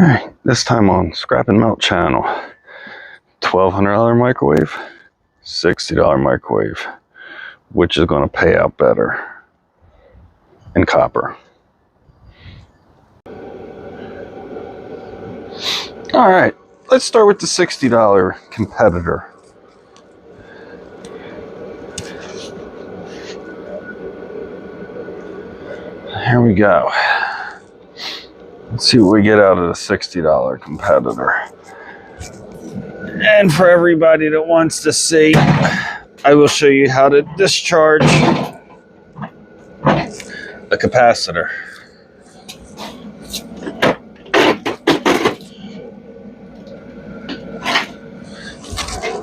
All right, this time on Scrap and Melt channel. $1,200 microwave, $60 microwave. Which is going to pay out better in copper? All right, let's start with the $60 competitor. Here we go. Let's see what we get out of the $60 competitor. And for everybody that wants to see, I will show you how to discharge a capacitor.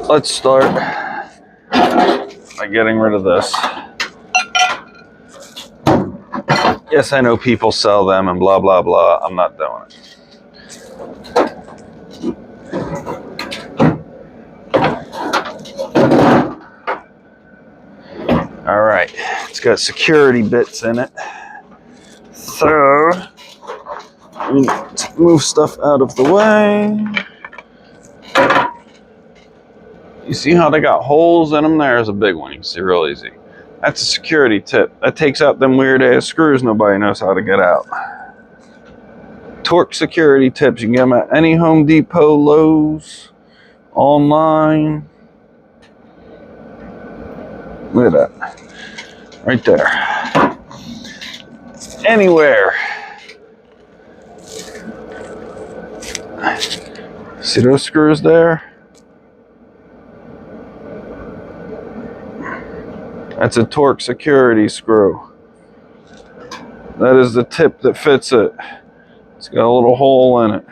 Let's start by getting rid of this. Yes, I know people sell them and blah, blah, blah. I'm not doing it. All right, it's got security bits in it. So, we need to move stuff out of the way. You see how they got holes in them? There's a big one. You can see real easy. That's a security tip. That takes out them weird ass screws nobody knows how to get out. Torque security tips. You can get them at any Home Depot, Lowe's, online. Look at that. Right there. Anywhere. See those screws there? That's a torque security screw. That is the tip that fits it. It's got a little hole in it.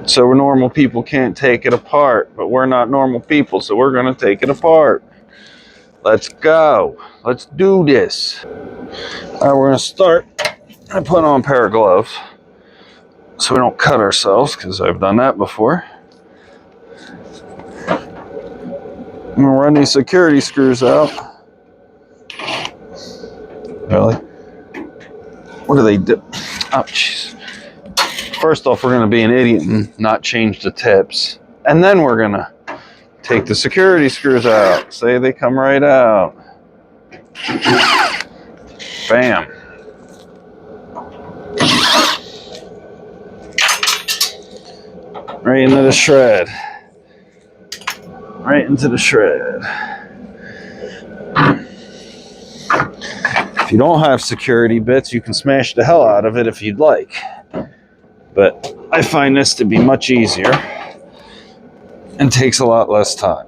So normal people can't take it apart, but we're not normal people, so we're gonna take it apart. Let's go. Let's do this. All right, we're gonna start. I put on a pair of gloves so we don't cut ourselves, because I've done that before. I'm gonna run these security screws out. Really? What do they do? Oh, jeez. First off, we're gonna be an idiot and not change the tips. And then we're gonna take the security screws out. Say they come right out. Bam. Right into the shred. Right into the shred. If you don't have security bits, you can smash the hell out of it if you'd like. But I find this to be much easier and takes a lot less time.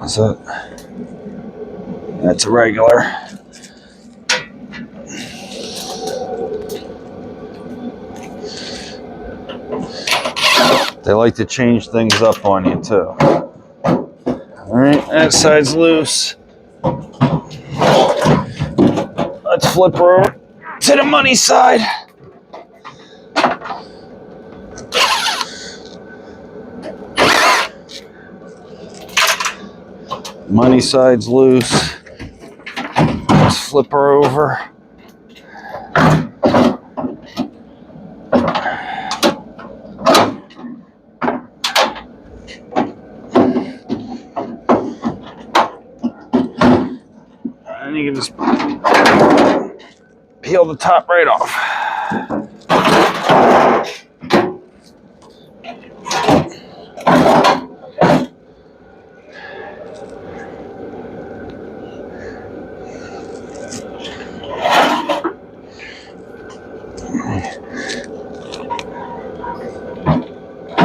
So that's a regular. They like to change things up on you too. All right, that side's loose. Let's flip her over to the money side. Money side's loose. Let's flip her over. And you can just peel the top right off.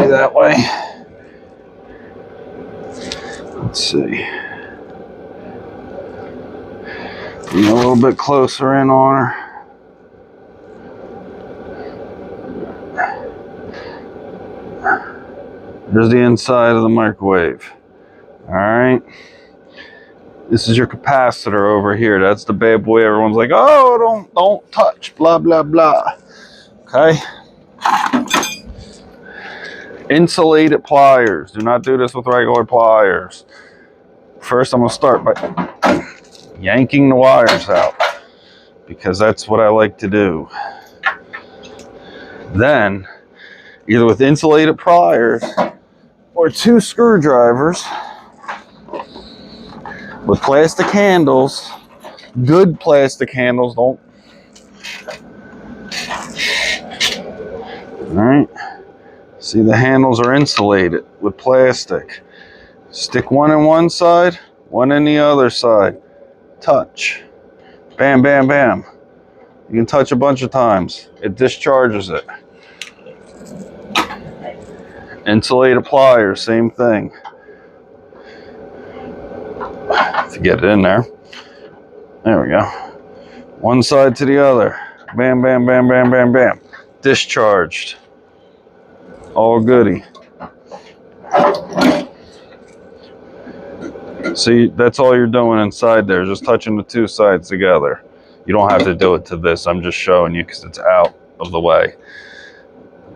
That way. Let's see. Bring a little bit closer in on her. There's the inside of the microwave. All right. This is your capacitor over here. That's the bad boy. Everyone's like, oh, don't touch, blah, blah, blah. Okay. Insulated pliers. Do not do this with regular pliers. First, I'm going to start by yanking the wires out, because that's what I like to do. Then, either with insulated pliers or 2 screwdrivers with plastic handles, good plastic handles, don't. All right. See, the handles are insulated with plastic. Stick one on one side, one on the other side. Touch. Bam, bam, bam. You can touch a bunch of times. It discharges it. Insulated pliers, same thing. To get it in there. There we go. One side to the other. Bam, bam, bam, bam, bam, bam. Discharged. All goody. See, that's all you're doing inside there, just touching the 2 sides together. You don't have to do it to this. I'm just showing you because it's out of the way.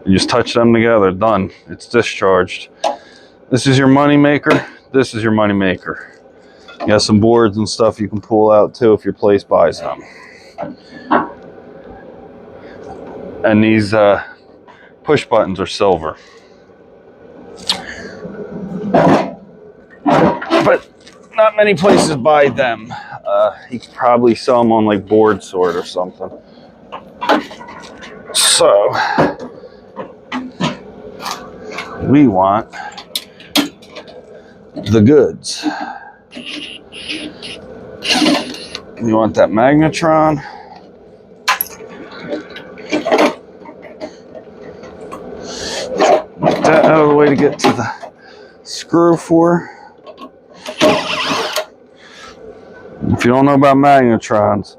You just touch them together, done. It's discharged. This is your money maker. This is your money maker. You got some boards and stuff you can pull out too if your place buys them. And these push buttons are silver. But not many places buy them. You could probably sell them on like Board Sort or something. So we want the goods. You want that magnetron. Get that out of the way to get to the screw for. If you don't know about magnetrons,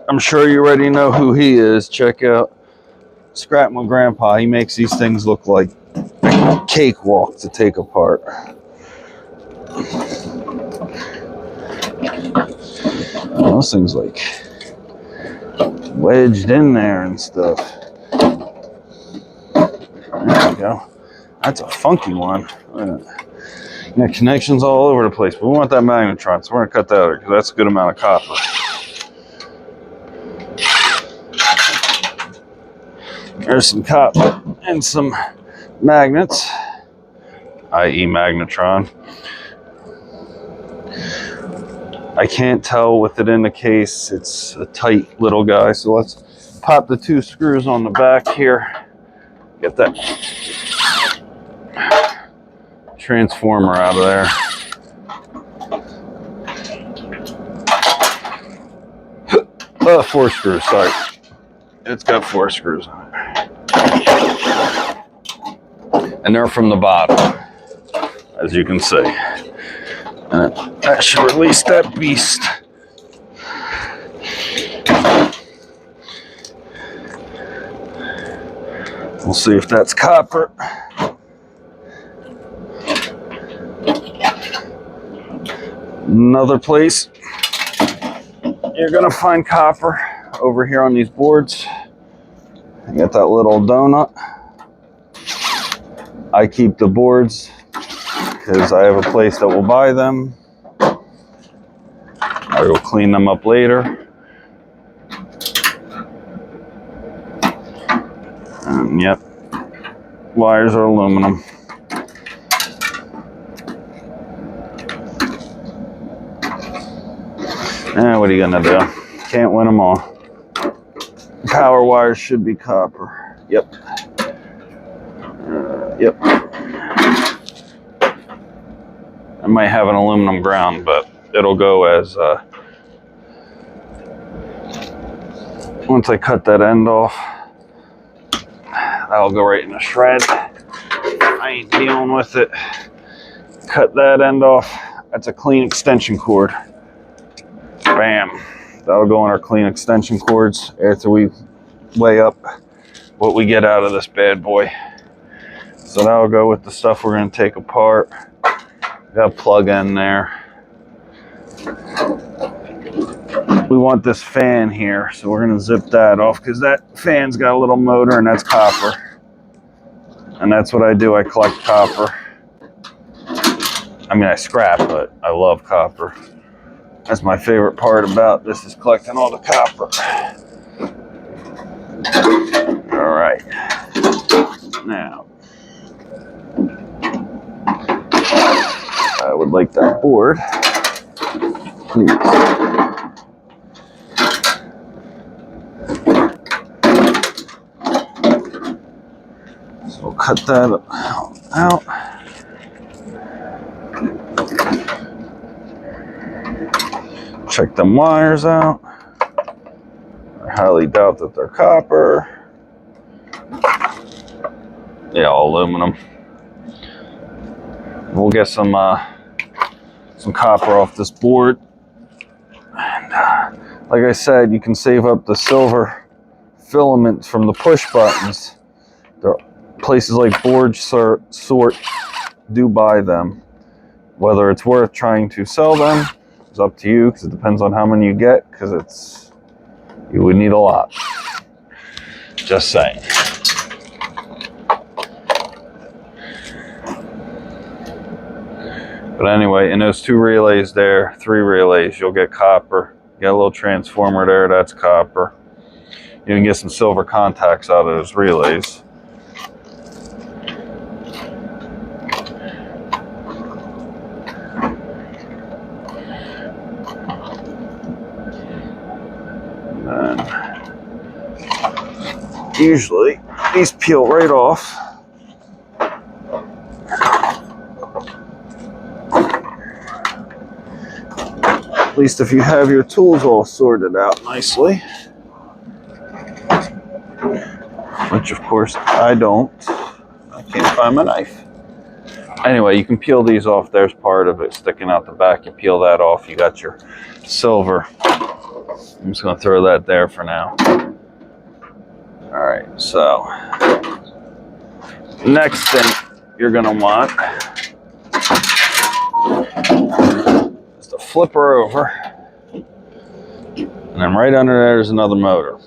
I'm sure you already know who he is. Check out Scrap My Grandpa. He makes these things look like a cakewalk to take apart. Those things like wedged in there and stuff. There we go. That's a funky one. You got connections all over the place, but we want that magnetron, so we're gonna cut that out because that's a good amount of copper. There's some copper and some magnets, i.e. magnetron. I can't tell with it in the case. It's a tight little guy, so let's pop the 2 screws on the back here. Get that transformer out of there. 4 screws, sorry. It's got 4 screws on it. And they're from the bottom, as you can see. And that should release that beast. We'll see if that's copper. Another place you're gonna find copper over here on these boards. You got that little donut. I keep the boards because I have a place that will buy them. I will clean them up later. And yep, wires are aluminum. What are you gonna do? Can't win them all. Power wires should be copper. Yep. Yep. I might have an aluminum ground, but it'll go as once I cut that end off, that'll go right in the shred. I ain't dealing with it. Cut that end off. That's a clean extension cord. Bam. That'll go on our clean extension cords after we weigh up what we get out of this bad boy. So that'll go with the stuff we're going to take apart. Got a plug in there. We want this fan here, so we're going to zip that off because that fan's got a little motor and that's copper. And that's what I do. I collect copper. I mean, I scrap, but I love copper. That's my favorite part about this, is collecting all the copper. like that board, please. So we'll cut that out. Check them wires out. I highly doubt that they're copper. Yeah, all aluminum. We'll get some copper off this board. And like I said, you can save up the silver filaments from the push buttons. There are places like Board Sort do buy them. Whether it's worth trying to sell them is up to you, because it depends on how many you get, because you would need a lot. Just saying. But anyway, in those 2 relays there, 3 relays, you'll get copper. You got a little transformer there, that's copper. You can get some silver contacts out of those relays. And usually, these peel right off. At least if you have your tools all sorted out nicely. Which of course I don't. I can't find my knife. Anyway, you can peel these off. There's part of it sticking out the back. You peel that off. You got your silver. I'm just going to throw that there for now. Alright, so next thing you're going to want is to flip her over. And then right under there is another motor.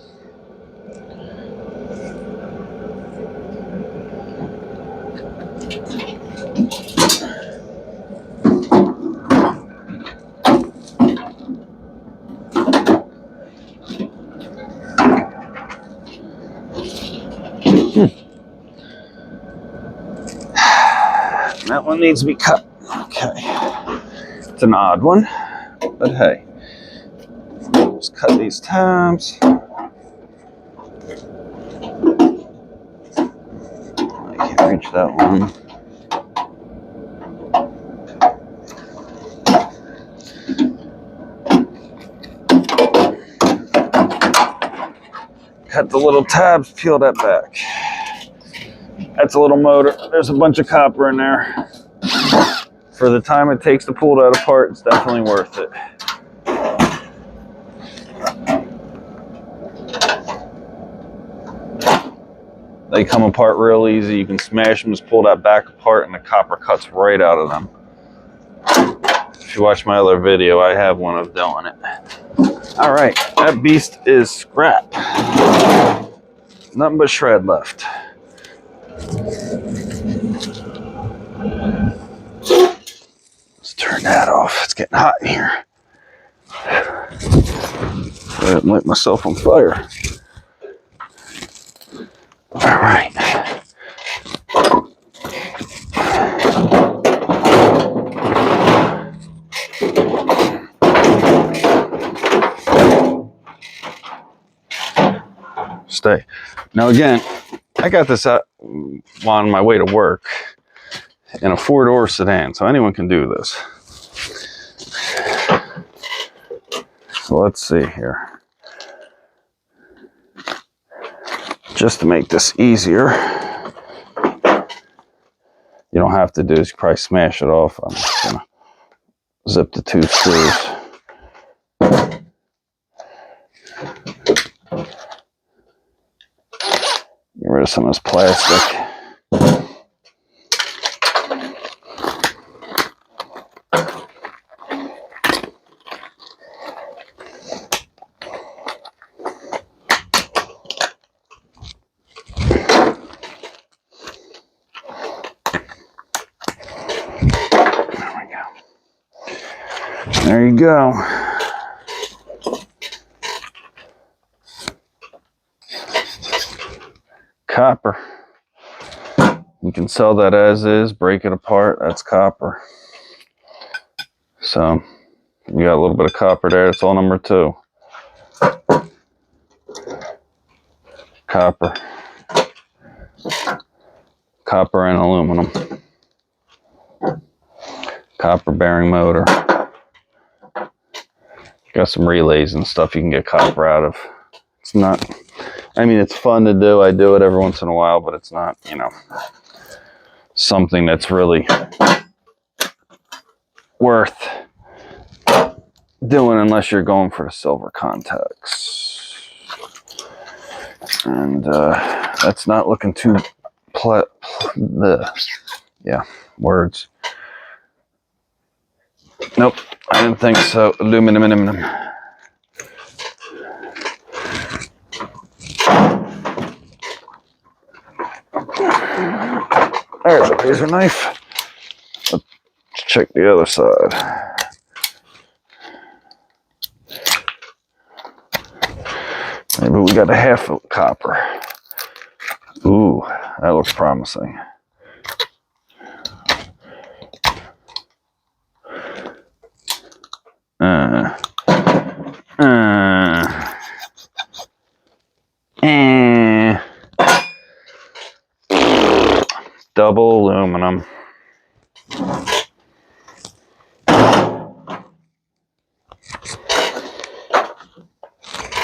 That one needs to be cut. Okay. It's an odd one, but hey. Just cut these tabs. I can't reach that one. Cut the little tabs, peel that back. That's a little motor. There's a bunch of copper in there. For the time it takes to pull that apart, it's definitely worth it. They come apart real easy. You can smash them, just pull that back apart, and the copper cuts right out of them. If you watch my other video, I have one of doing it. All right, that beast is scrap. Nothing but shred left. Let's turn that off. It's getting hot in here. I didn't light myself on fire. All right. Stay. Now again, I got this on my way to work in a 4-door sedan, so anyone can do this. So let's see here. Just to make this easier, you don't have to do this. You probably smash it off. I'm just gonna zip the 2 screws. Get rid of some of this plastic. There you go. Copper. You can sell that as is, break it apart, that's copper. So you got a little bit of copper there. It's all number 2. Copper. Copper and aluminum. Copper bearing motor. Got some relays and stuff you can get copper out of. It's not, I mean, it's fun to do. I do it every once in a while, but it's not, you know, something that's really worth doing unless you're going for the silver contacts. And that's not looking too yeah, words. Nope, I didn't think so. Aluminum. There's a razor knife. Let's check the other side. Maybe we got a half of copper. Ooh, that looks promising. Double aluminum.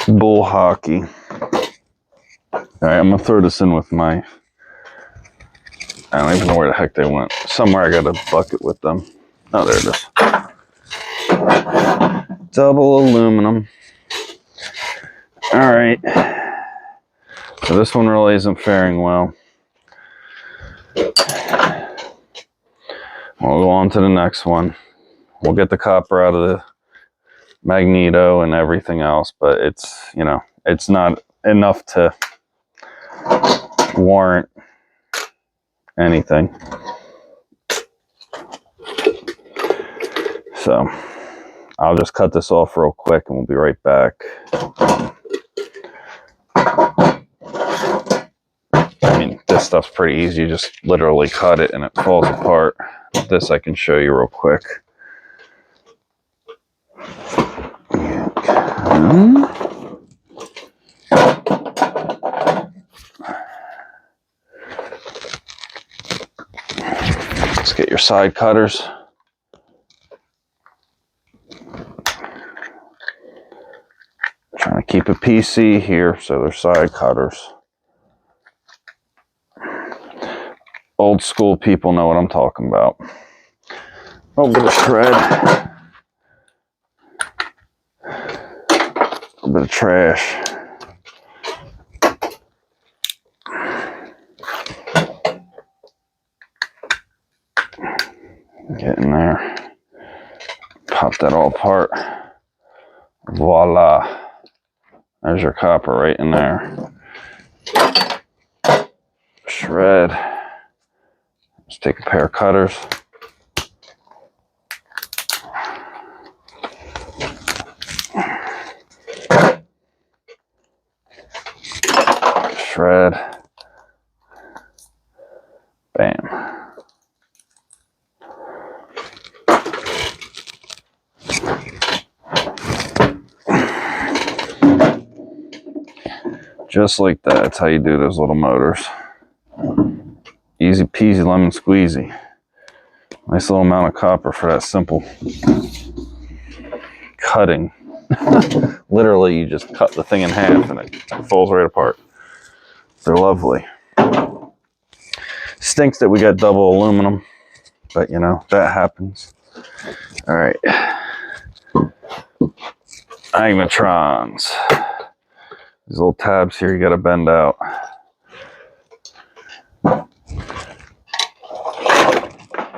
Bull hockey. All right, I'm gonna throw this in with my, I don't even know where the heck they went. Somewhere I got a bucket with them. Oh, there it is. Double aluminum. All right. So this one really isn't faring well. We'll go on to the next one. We'll get the copper out of the magneto and everything else, but it's, you know, it's not enough to warrant anything. So I'll just cut this off real quick and we'll be right back. I mean, this stuff's pretty easy. You just literally cut it and it falls apart. This I can show you real quick. Let's get your side cutters. Trying to keep it PC here, so they're side cutters. Old school people know what I'm talking about. A little bit of shred. A little bit of trash. Get in there. Pop that all apart. Voila. There's your copper right in there. Shred. Let's take a pair of cutters. Shred. Bam. Just like that. That's how you do those little motors. Easy peasy lemon squeezy. Nice little amount of copper for that simple cutting. Literally, you just cut the thing in half and it falls right apart. They're lovely. Stinks that we got double aluminum, but you know, that happens. All right. Magnetrons. These little tabs here you got to bend out.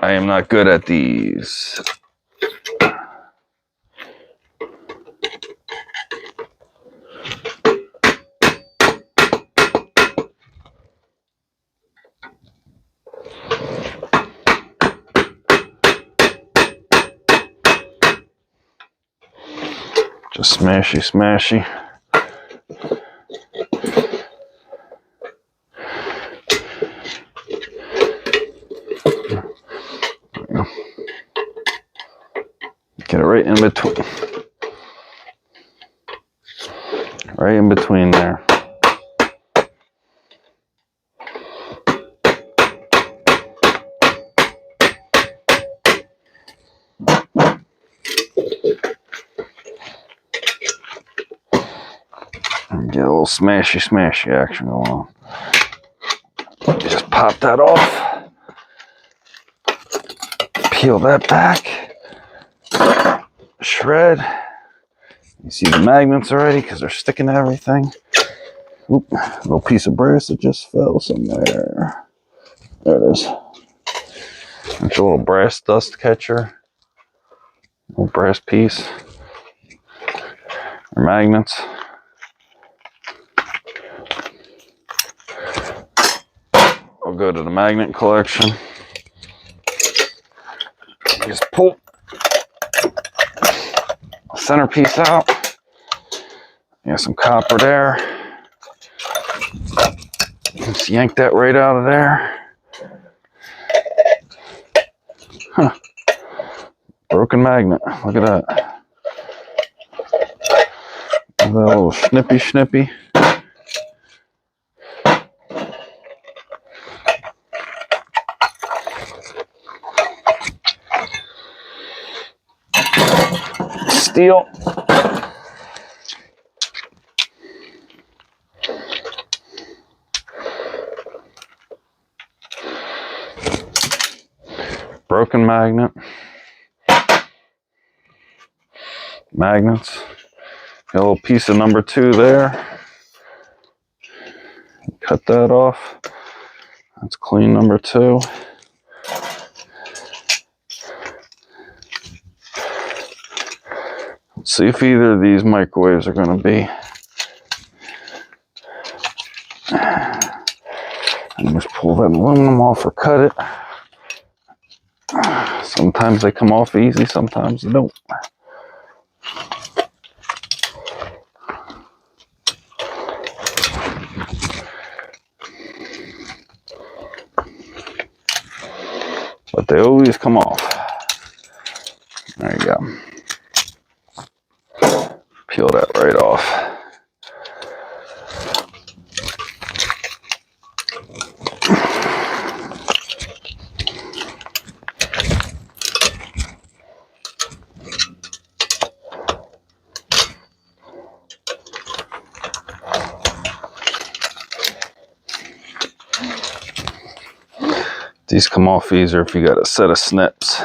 I am not good at these. Just smashy, smashy. between. Right in between there. Get a little smashy action going on. Just pop that off. Peel that back. Shred. You see the magnets already because they're sticking to everything. Oop, a little piece of brass that just fell somewhere. There it is. It's a little brass dust catcher. Little brass piece. Or magnets. I'll go to the magnet collection. Just pull the centerpiece out. Got some copper there. Just yank that right out of there. Huh. Broken magnet. Look at that. Look at that little snippy. Steel. Broken magnet. Magnets. Got a little piece of number 2 there. Cut that off. That's clean number 2. Let's see if either of these microwaves are going to be. And just pull that aluminum off or cut it. Sometimes they come off easy, sometimes they don't. But they always come off. There you go. Peel that right off. These come off easier if you got a set of snips.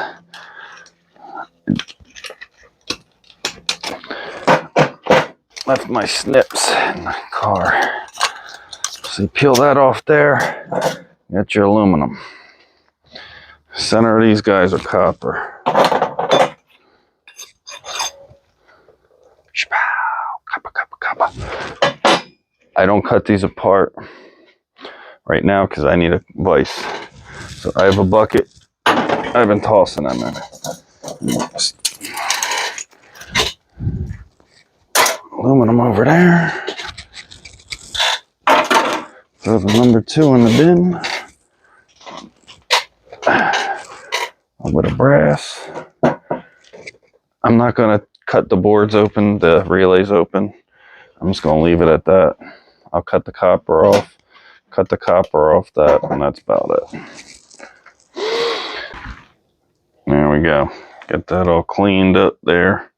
Left my snips in the car. So you peel that off there, get your aluminum. Center of these guys are copper. Copper. I don't cut these apart right now because I need a vise. So I have a bucket. I've been tossing them in. Aluminum over there. Throw the number 2 in the bin. A little bit of brass. I'm not going to cut the boards open, the relays open. I'm just going to leave it at that. I'll cut the copper off. Cut the copper off that, and that's about it. There we go. Get that all cleaned up there.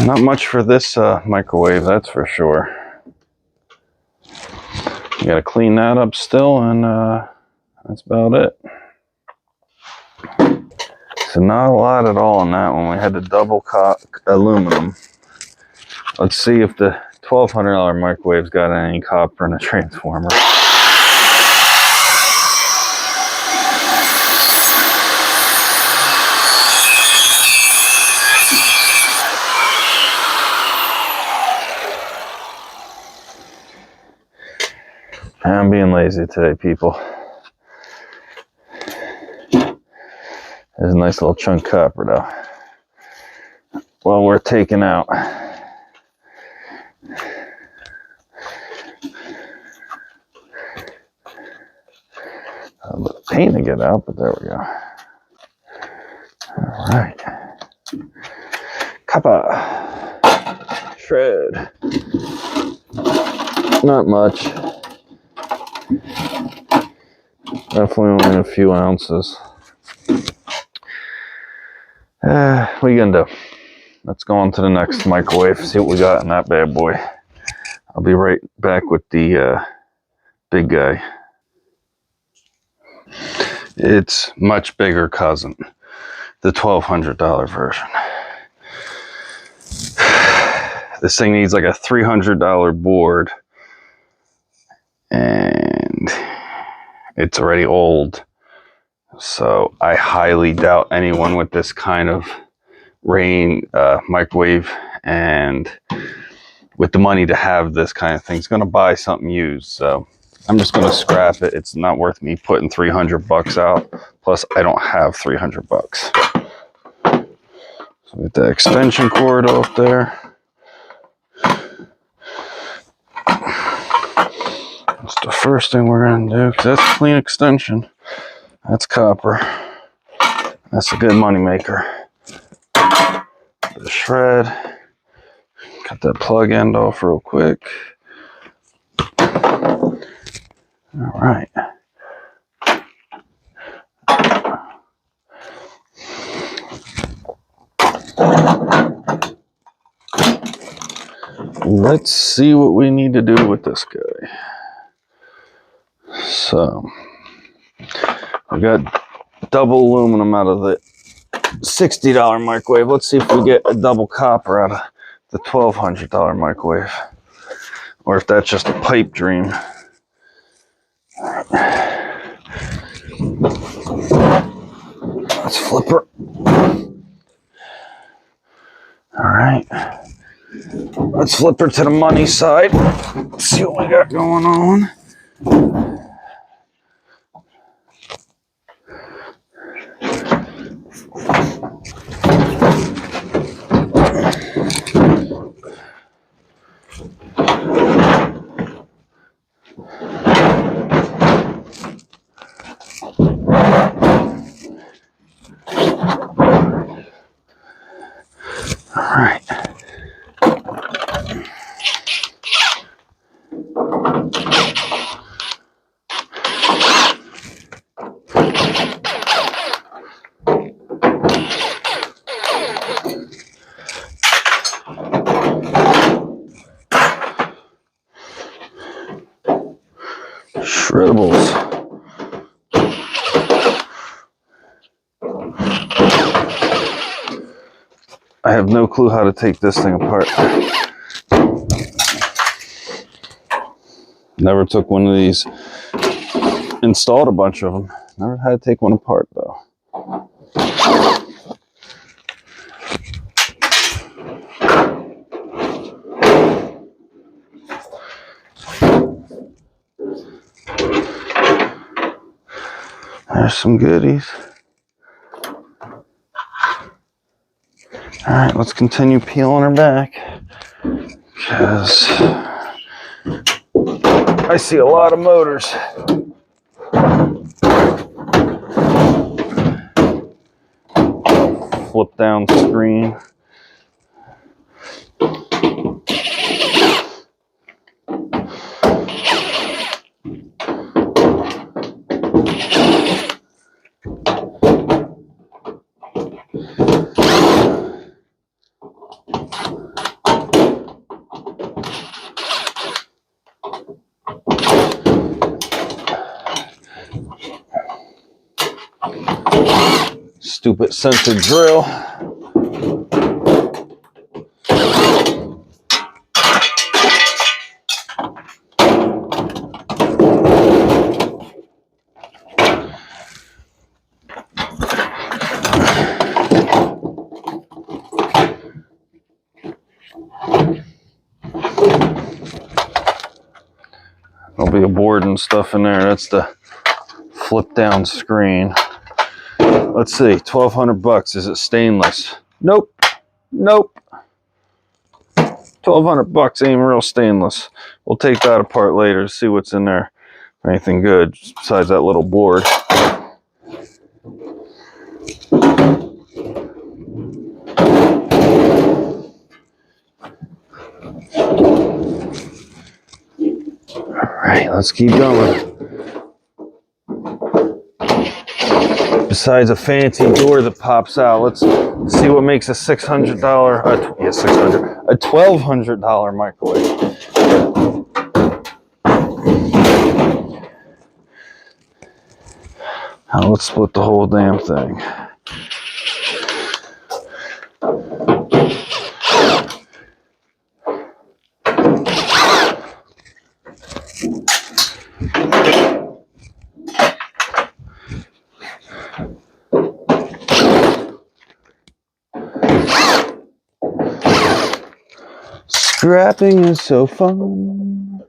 Not much for this microwave, that's for sure. You gotta clean that up still, and that's about it. So not a lot at all on that one. We had the double aluminum. Let's see if the $1,200 microwave's got any copper in the transformer. I'm being lazy today, people. There's a nice little chunk of copper, though. Well, we're taking out. A little bit of paint to get out, but there we go. All right. Kappa. Shred. Not much. Definitely only a few ounces. What are you gonna do? Let's go on to the next microwave, see what we got in that bad boy. I'll be right back with the big guy. It's much bigger cousin, the $1,200 version. This thing needs like a $300 board, and it's already old. So I highly doubt anyone with this kind of microwave and with the money to have this kind of thing is going to buy something used. So I'm just going to scrap it. It's not worth me putting $300 out. Plus I don't have $300. So get the extension cord off there. That's the first thing we're going to do, because that's a clean extension. That's copper. That's a good money maker. The shred. Cut that plug end off real quick. All right. Let's see what we need to do with this guy. So, we got double aluminum out of the $60 microwave. Let's see if we get a double copper out of the $1,200 microwave. Or if that's just a pipe dream. Let's flip her. All right. Let's flip her to the money side. Let's see what we got going on. All right. Shreddables. I have no clue how to take this thing apart. Never took one of these. Installed a bunch of them. Never had to take one apart though. There's some goodies. All right, let's continue peeling her back, because I see a lot of motors. Flip down screen. Stupid center drill. There'll be a board and stuff in there. That's the flip down screen. Let's see, $1,200. Is it stainless? Nope. Nope. $1,200 ain't real stainless. We'll take that apart later to see what's in there. Anything good besides that little board. All right, let's keep going. Besides a fancy door that pops out, let's see what makes a $600, a $1,200 microwave. Now let's split the whole damn thing. Scrapping is so fun.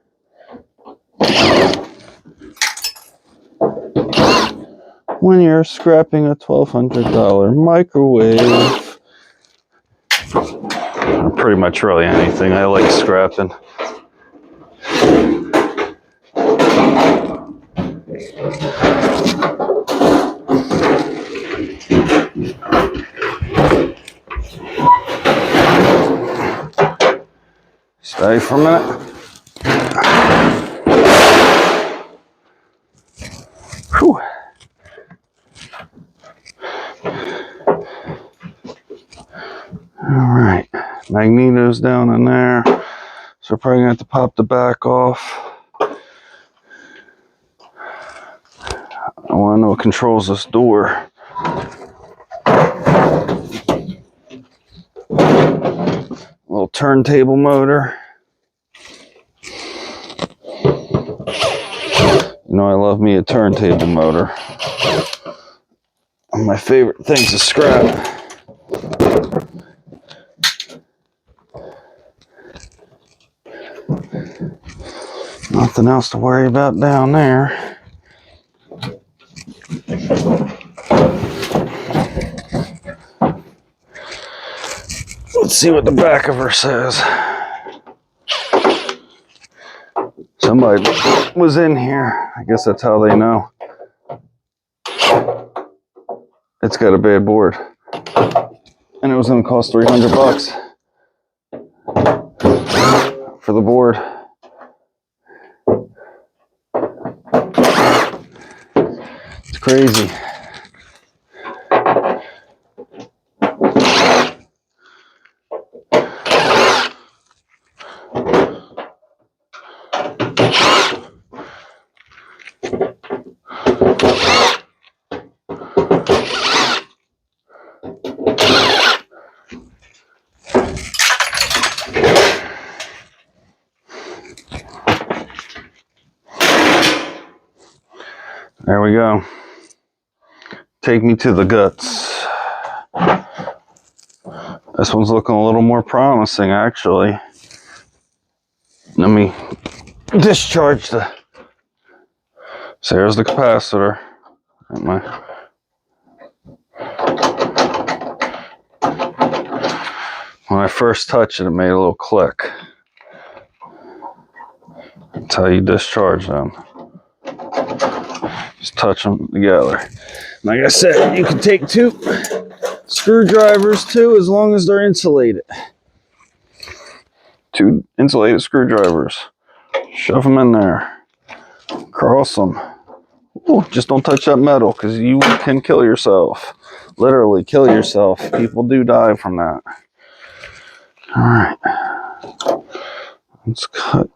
When you're scrapping a $1,200 microwave. Pretty much really anything. I like scrapping. Stay for a minute. Whew. All right, magneto's down in there, so we're probably gonna have to pop the back off. I want to know what controls this door. Little turntable motor. You know I love me a turntable motor. One of my favorite things to scrap. Nothing else to worry about down there. Let's see what the back of her says. Somebody was in here. I guess that's how they know. It's got a bad board. And it was going to cost $300 for the board. It's crazy. There we go. Take me to the guts. This one's looking a little more promising, actually. Let me discharge the... So there's the capacitor. When I first touched it, it made a little click. That's how you discharge them. Just touch them together. Like I said, you can take 2 screwdrivers too, as long as they're insulated. 2 insulated screwdrivers. Shove them in there. Cross them. Ooh, just don't touch that metal, because you can kill yourself. Literally kill yourself. People do die from that. All right. Let's cut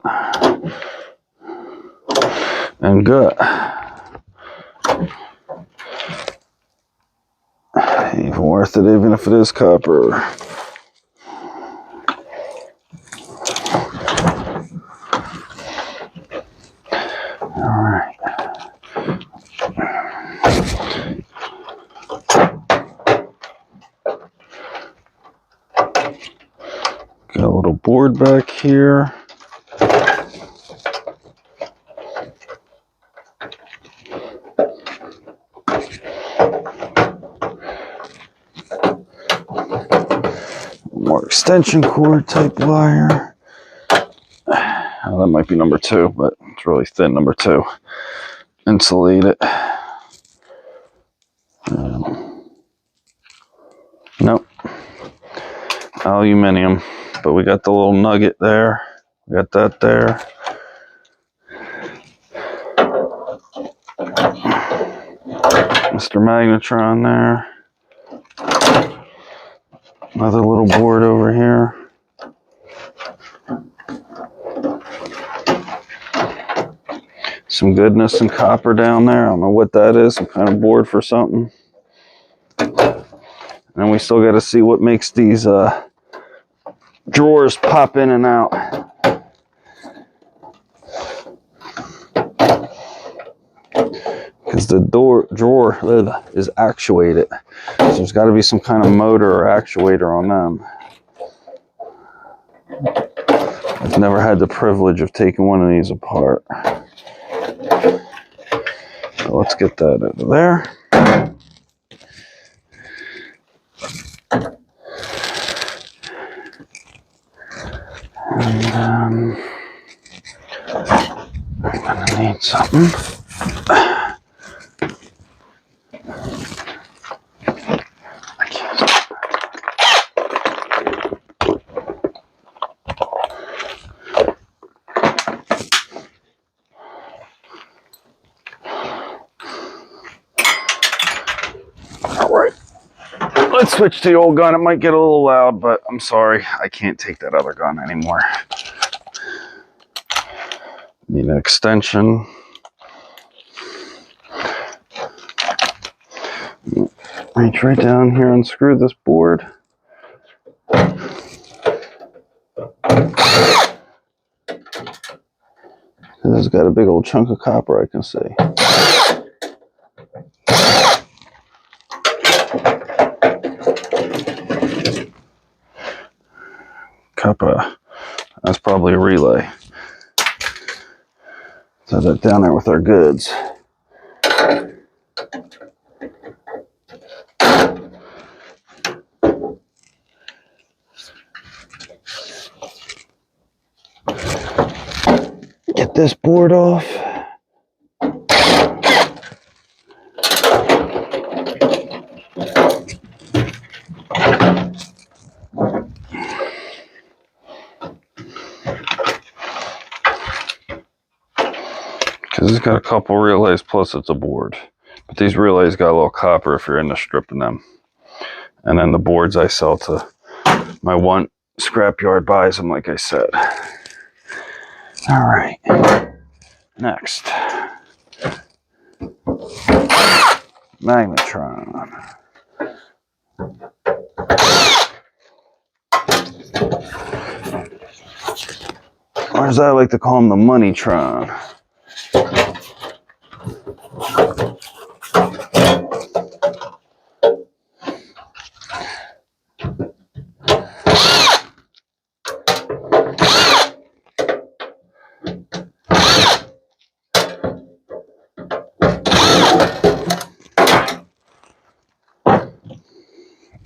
and gut. Even worth it, even if it is copper. All right. Got a little board back here. More extension cord type wire. Oh, that might be number 2, but it's really thin, number 2. Insulate it. Nope. Aluminum. but we got the little nugget there. We got that there. Mr. Magnetron there. Another little board over here. Some goodness and copper down there. I don't know what that is. Some kind of board for something. And we still got to see what makes these drawers pop in and out. Because the drawer is actuated. So there's got to be some kind of motor or actuator on them. I've never had the privilege of taking one of these apart. So let's get that out of there. And I'm gonna need something. Alright, let's switch to the old gun. It might get a little loud, but I'm sorry, I can't take that other gun anymore. Need an extension. Reach right down here and unscrew this board. It's got a big old chunk of copper I can see. Copper. That's probably a relay. So that down there with our goods. Get this board off. Because it's got a couple relays plus it's a board. But these relays got a little copper if you're into stripping them. And then the boards I sell to my one scrapyard buys them, like I said. All right. Next. Magnetron. Or as I like to call them, the Moneytron.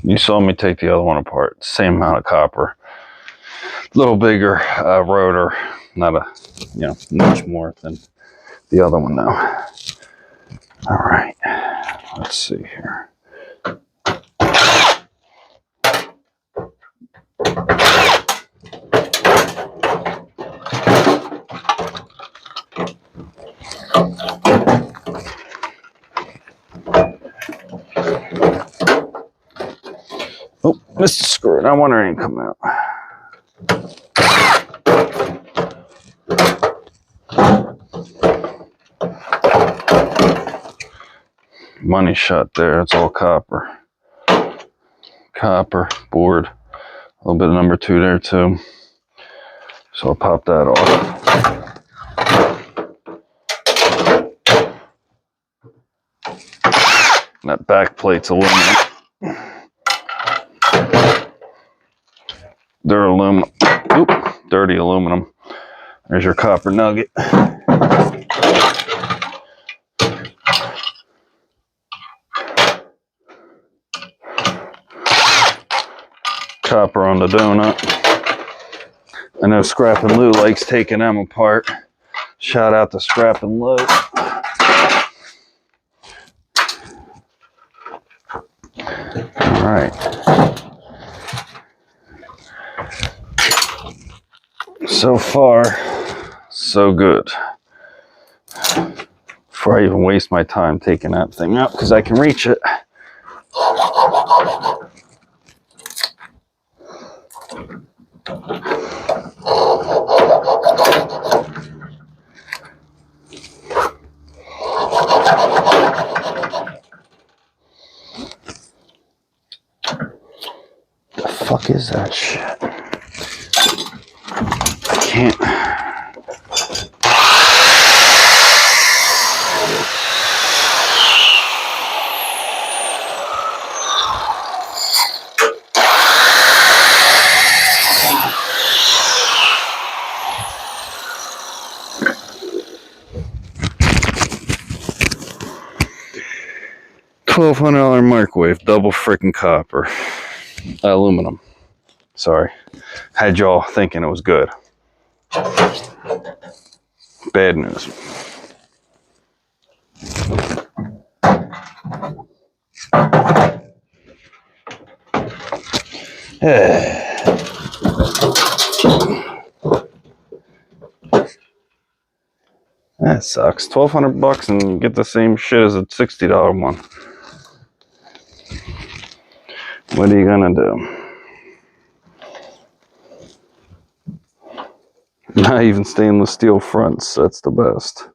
You saw me take the other one apart. Same amount of copper. A little bigger rotor. Not much more than the other one though. All right. Let's see here. Oh, missed a screw. No wonder it ain't coming out. Money shot there. It's all copper. Copper board. A little bit of number 2 there too. So I'll pop that off. That back plate's aluminum. They're aluminum. Oop, dirty aluminum. There's your copper nugget. Copper on the donut. I know Scrap and Lou likes taking them apart. Shout out to Scrap and Lou. All right. So far, so good. Before I even waste my time taking that thing out, because I can reach it. The fuck is that shit? I can't. 1,200 microwave, double freaking copper. Aluminum. Sorry. Had y'all thinking it was good. Bad news. That sucks. 1,200 bucks and you get the same shit as a $60 one. What are you gonna do? Not even stainless steel fronts. That's the best.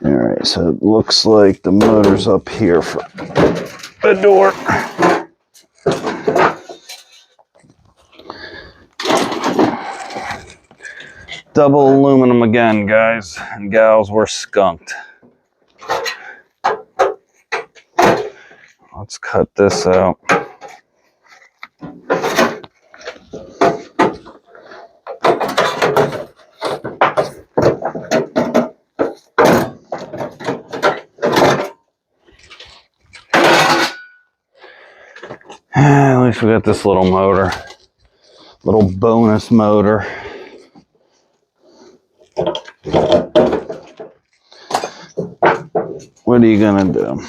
Alright, so it looks like the motor's up here for the door. Double aluminum again, guys and gals. We're skunked. Let's cut this out. At least we got this little motor. Little bonus motor. What are you gonna do?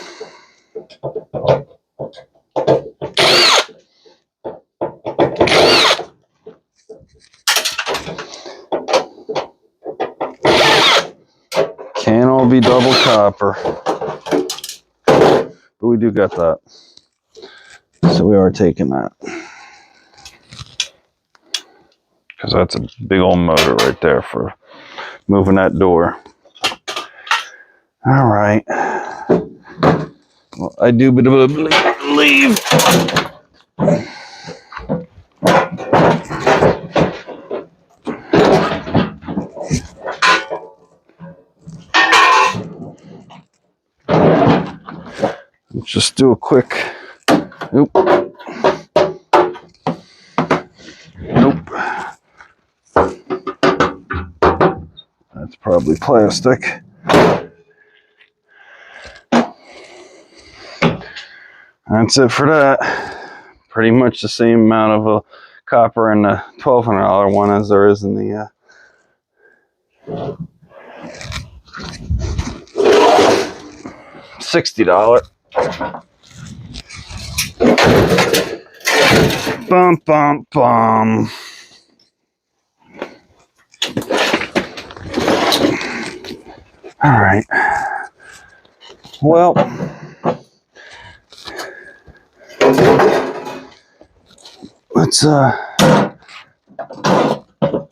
Can't all be double copper. But we do got that. So we are taking that. Because that's a big old motor right there for moving that door. All right. Well, I do believe. Let's just do a quick. Oop. Nope. That's probably plastic. That's it for that. Pretty much the same amount of copper in the $1,200 one as there is in the $60. Bum, bum, bum. All right. Well, let's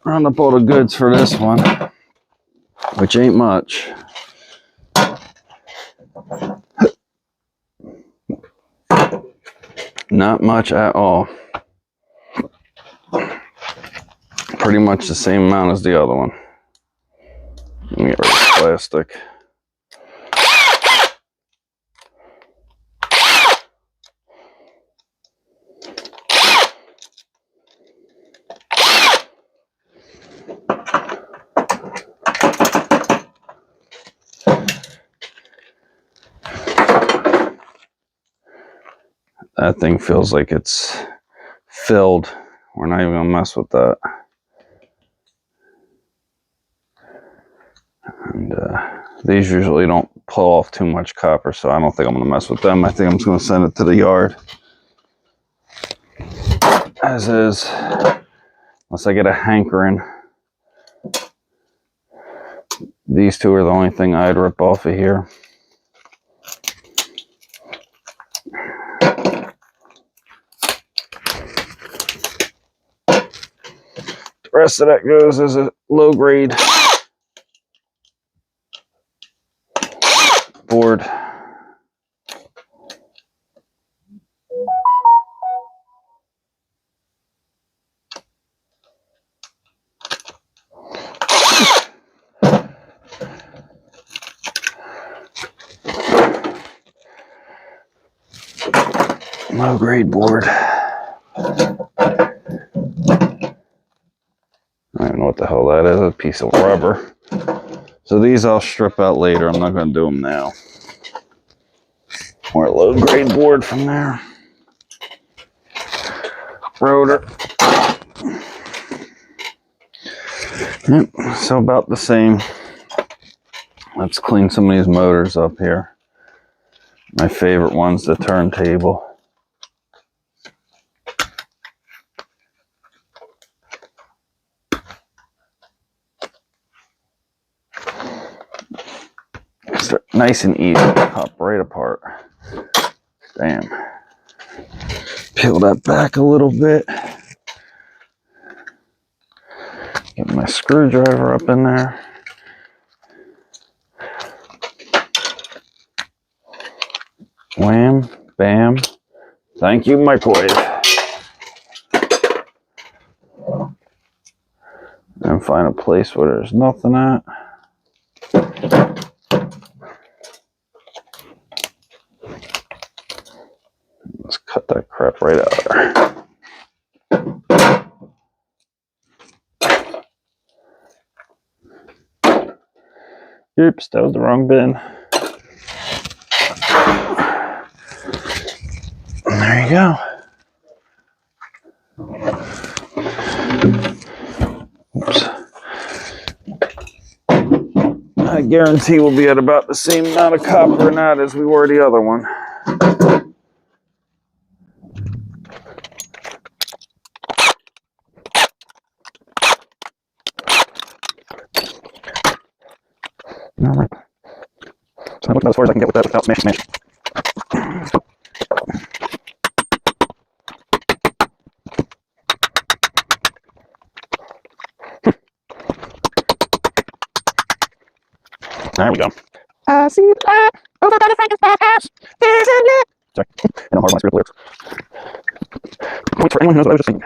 round up all the goods for this one, which ain't much. Not much at all. Pretty much the same amount as the other one. Let me get rid of the plastic. That thing feels like it's filled. We're not even gonna mess with that. And these usually don't pull off too much copper, so I don't think I'm gonna mess with them. I think I'm just gonna send it to the yard as is, unless I get a hankering. These two are the only thing I'd rip off of here. The rest of that goes as a low grade board. Low grade board. I don't even know what the hell that is. A piece of rubber. So these I'll strip out later. I'm not going to do them now. More low grade board from there. Rotor. Yep, so about the same. Let's clean some of these motors up here. My favorite one's the turntable. They're nice and easy to pop right apart. Damn. Peel that back a little bit. Get my screwdriver up in there. Wham, bam. Thank you, microwave. And find a place where there's nothing at. Let's cut that crap right out of there. Oops, that was the wrong bin. There you go. Oops. I guarantee we'll be at about the same amount of copper in that as we were the other one. All right. So I'm looking about as far as I can get with that without smashing. There we go. I see the light over by the Frankenstein house. There's a light. Sorry, I don't hard my script lyrics. Points for anyone who knows what I was just saying.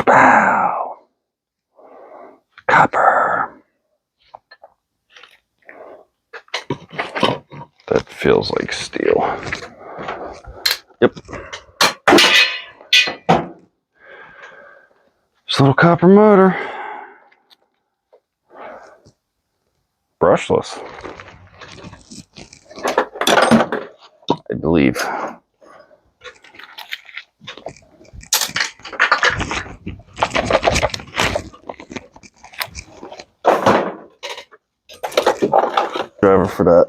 Wow. Copper. That feels like steel. Yep. Just a little copper motor. Brushless, I believe. Driver for that.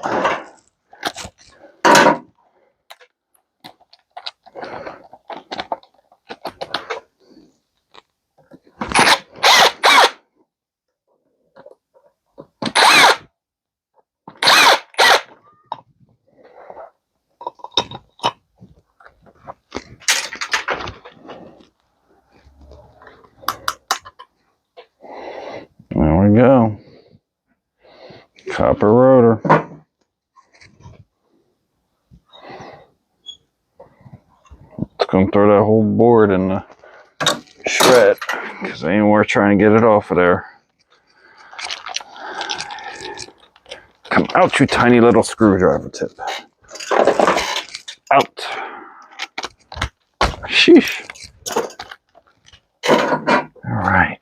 There we go. Copper rotor. Let's go throw that whole board in the shred because ain't worth trying to get it off of there. Come out, you tiny little screwdriver tip. Sheesh. All right.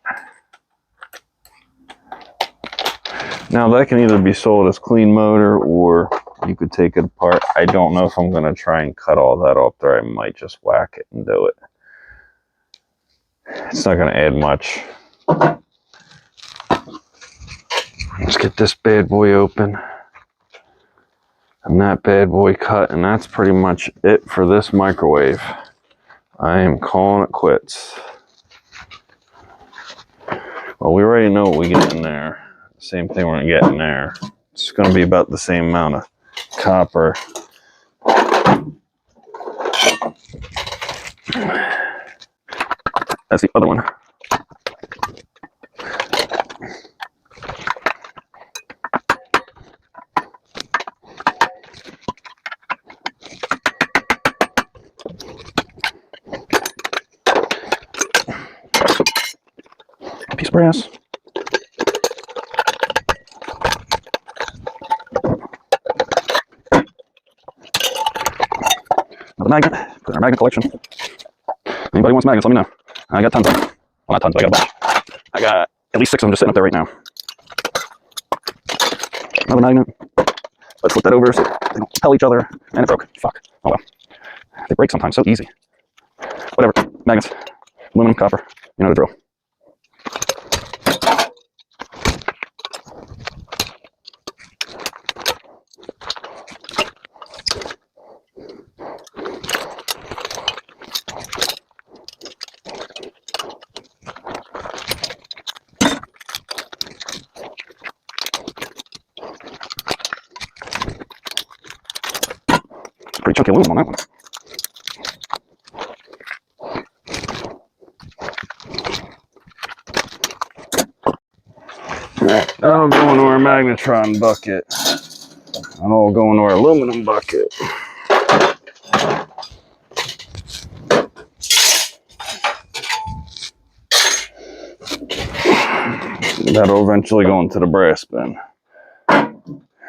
Now that can either be sold as clean motor or you could take it apart. I don't know if I'm going to try and cut all that off there. I might just whack it and do it. It's not going to add much. Let's get this bad boy open. And that bad boy cut, and that's pretty much it for this microwave. I am calling it quits. Well, we already know what we get in there. Same thing we're going to get in there. It's going to be about the same amount of copper. That's the other one. A piece of brass. Another magnet. Put in our magnet collection. Anybody wants magnets, let me know. I got tons of them. Well, not tons, but I got a bunch. I got at least 6 of them just sitting up there right now. Another magnet. Let's flip that over so they don't repel each other. And it broke. Fuck. Oh well. They break sometimes, so easy. Whatever. Magnets. Aluminum, copper. You know the drill. Pretty chunky aluminum on that one. Alright, that'll go into our magnetron bucket. And I'll go into our aluminum bucket. That'll eventually go into the brass bin.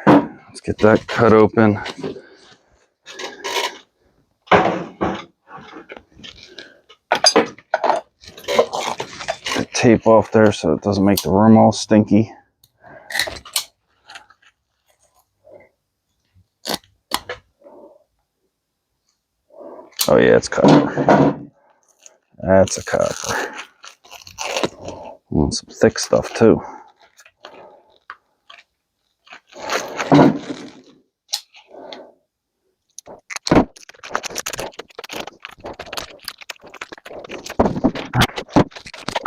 Let's get that cut open. Tape off there so it doesn't make the room all stinky. Oh yeah, it's copper. That's a copper. And some thick stuff too.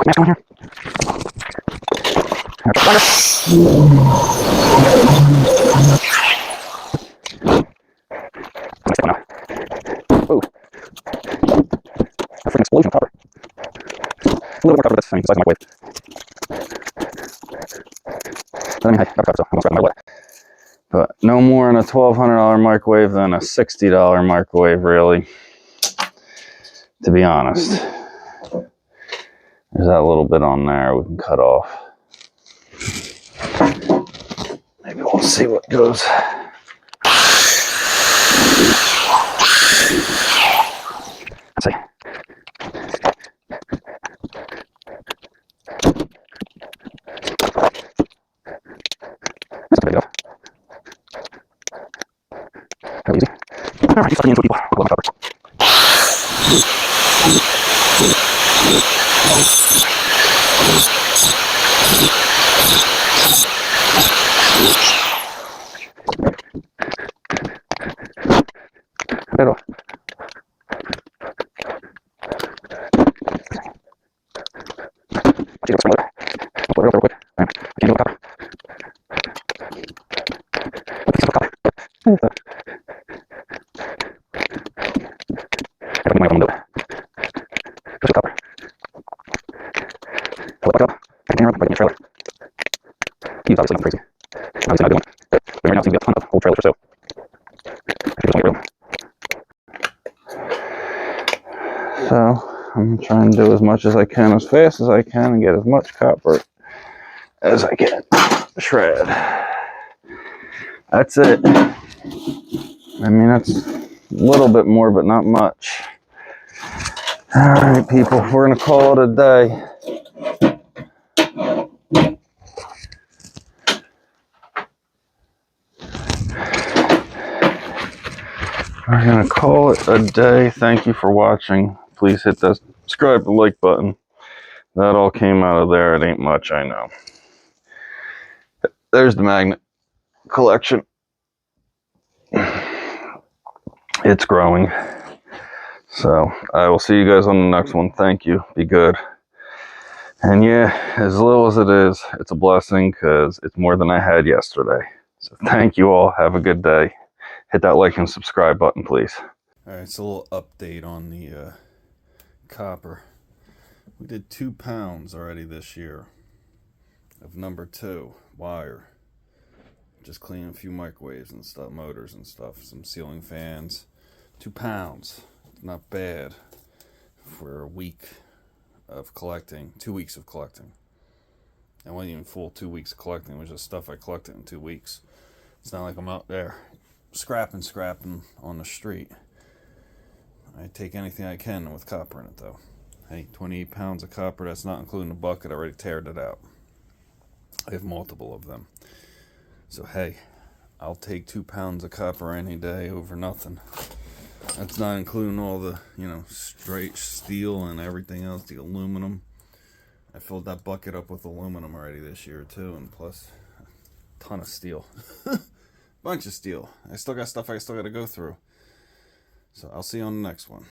Next one here. Ooh. A freaking explosion of copper. A little more copper that's the size of my weight. But I mean, hey, copper, so I almost grabbed my way. But no more in a $1,200 microwave than a $60 microwave, really. To be honest. There's that little bit on there we can cut off. Maybe we'll see what goes. Let's see. That's a big deal. Very easy. Alright, you start getting into people. We'll go cover. Pero I'll put it up there real quick. I can't do a copper. A piece of copper. I don't know what I'm doing. Just a copper. Pull it back up. I can run right in the trailer. He's obviously not crazy. Obviously not doing it. But right now it seems to be a ton of old trailers for sale. I think there's only room. So I'm trying to do as much as I can, as fast as I can, and get as much copper as I can. Shred. That's it. I mean, that's a little bit more, but not much. Alright, people, we're going to call it a day. We're going to call it a day. Thank you for watching. Please hit that subscribe and like button. That all came out of there. It ain't much, I know. There's the magnet collection. It's growing. So I will see you guys on the next one. Thank you. Be good. And yeah, as little as it is, it's a blessing because it's more than I had yesterday. So thank you all. Have a good day. Hit that like and subscribe button, please. All right, it's a little update on the copper. We did 2 pounds already this year of number 2 wire. Just cleaning a few microwaves and stuff, motors and stuff, some ceiling fans. 2 pounds, not bad for a week of collecting, 2 weeks of collecting. I wasn't even full 2 weeks of collecting, it was just stuff I collected in 2 weeks. It's not like I'm out there scrapping on the street. I take anything I can with copper in it though. Hey, 28 pounds of copper, that's not including the bucket, I already teared it out. I have multiple of them. So hey, I'll take 2 pounds of copper any day over nothing. That's not including all the, straight steel and everything else, the aluminum. I filled that bucket up with aluminum already this year too, and plus a ton of steel. Bunch of steel. I still got stuff I still got to go through. So I'll see you on the next one.